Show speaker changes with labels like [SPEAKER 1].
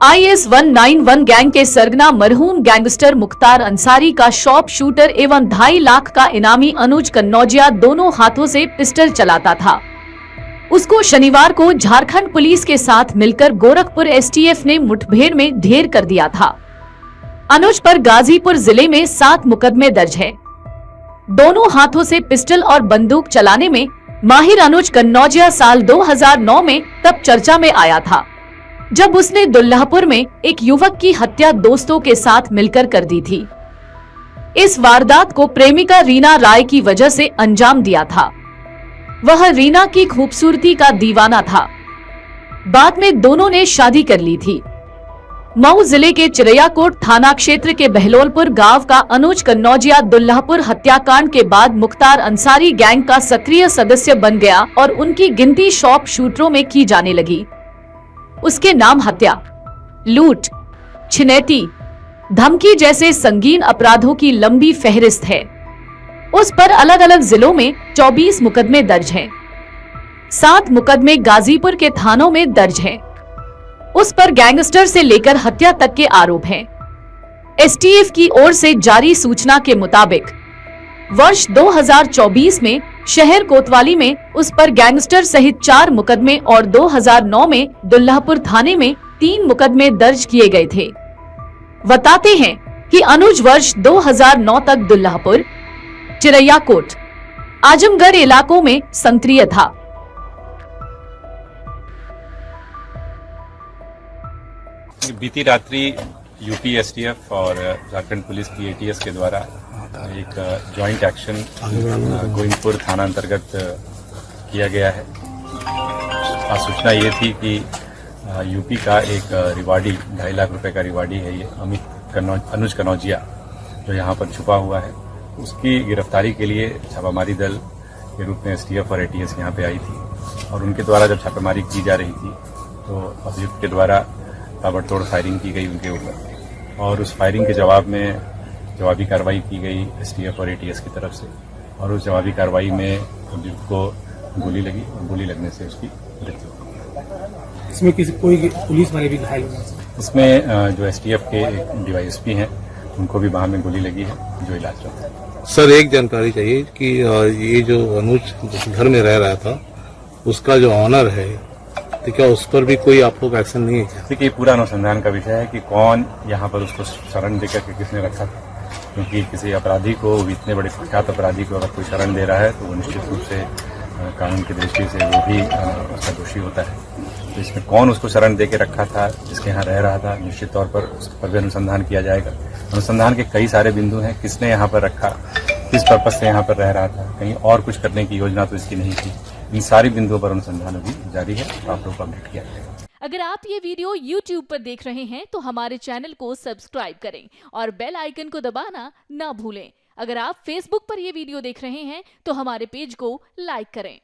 [SPEAKER 1] IS 191 gang के सरगना मरहूम गैंगस्टर मुख्तार अंसारी का शॉप शूटर एवं 2.5 लाख का इनामी अनुज कन्नौजिया दोनों हाथों से पिस्टल चलाता था। उसको शनिवार को झारखंड पुलिस के साथ मिलकर गोरखपुर STF ने मुठभेड़ में ढेर कर दिया था। अनुज पर गाजीपुर जिले में 7 मुकदमे दर्ज है। दोनों हाथों से पिस्टल और बंदूक चलाने में माहिर अनुज कन्नौजिया साल 2009 में तब चर्चा में आया था जब उसने दुल्लापुर में एक युवक की हत्या दोस्तों के साथ मिलकर कर दी थी। इस वारदात को प्रेमिका रीना राय की वजह से अंजाम दिया था। वह रीना की खूबसूरती का दीवाना था। बाद में दोनों ने शादी कर ली थी। मऊ जिले के चिरैयाकोट थाना क्षेत्र के बहलोलपुर गांव का अनुज कन्नौजिया दुल्लापुर हत्याकांड के बाद मुख्तार अंसारी गैंग का सक्रिय सदस्य बन गया और उनकी गिनती शॉप शूटरों में की जाने लगी। उसके नाम हत्या, लूट, छिनैती, धमकी जैसे संगीन अपराधों की लंबी फहरिस्त है। उस पर अलग अलग जिलों में 24 मुकदमे दर्ज हैं। 7 मुकदमे गाजीपुर के थानों में दर्ज हैं। उस पर गैंगस्टर से लेकर हत्या तक के आरोप हैं। STF की ओर से जारी सूचना के मुताबिक वर्ष 2024 में शहर कोतवाली में उस पर गैंगस्टर सहित 4 मुकदमे और 2009 में दुल्लापुर थाने में 3 मुकदमे दर्ज किए गए थे। बताते हैं कि अनुज वर्ष 2009 तक दुल्लापुर, चिरैयाकोट, आजमगढ़ इलाकों में सक्रिय था।
[SPEAKER 2] बीती रात्रि यूपी STF और झारखंड पुलिस की ATS के द्वारा एक जॉइंट एक्शन गोविंदपुर थाना अंतर्गत किया गया है। सूचना ये थी कि यूपी का एक रिवाड़ी 2.5 लाख रुपए का रिवाड़ी है, ये अनुज कन्नौजिया जो यहाँ पर छुपा हुआ है, उसकी गिरफ्तारी के लिए छापामारी दल के रूप में STF और ATS यहाँ पे आई थी और उनके द्वारा जब छापेमारी की जा रही थी तो अभियुक्त के द्वारा ताबड़तोड़ फायरिंग की गई उनके ऊपर और उस फायरिंग के जवाब में जवाबी कार्रवाई की गई STF और ATS की तरफ से और उस जवाबी कार्रवाई में अभियुक्त को गोली लगी और गोली लगने से उसकी मृत्यु हुई।
[SPEAKER 3] इसमें किसी कोई पुलिस वाले भी घायल हुए?
[SPEAKER 2] इसमें जो STF के DYSP हैं उनको भी बाह में गोली लगी है जो इलाजरत है।
[SPEAKER 4] सर, एक जानकारी चाहिए कि ये जो अनुज जिस घर में रह रहा था उसका जो ऑनर है, तो क्या उस पर भी कोई आप लोग एक्शन नहीं है?
[SPEAKER 2] देखिए, पूरा अनुसंधान का विषय है कि कौन यहाँ पर उसको शरण देकर के किसने रखा था, क्योंकि किसी अपराधी को, इतने बड़े कुख्यात अपराधी को अगर कोई शरण दे रहा है तो वो निश्चित रूप से कानून की दृष्टि से वो भी उसका दोषी होता है। तो इसमें कौन उसको शरण दे के रखा था, जिसके यहाँ रह रहा था, निश्चित तौर पर उस पर भी अनुसंधान किया जाएगा। अनुसंधान के कई सारे बिंदु हैं, किसने यहाँ पर रखा, किस पर्पज से यहाँ पर रह रहा था, कहीं और कुछ करने की योजना तो इसकी नहीं थी। इन सारी बिंदुओं पर अनुसंधान अभी जारी है, आप लोग को अपडेट किया जाएगा।
[SPEAKER 5] अगर आप ये वीडियो YouTube पर देख रहे हैं तो हमारे चैनल को सब्सक्राइब करें और बेल आइकन को दबाना ना भूलें। अगर आप Facebook पर ये वीडियो देख रहे हैं तो हमारे पेज को लाइक करें।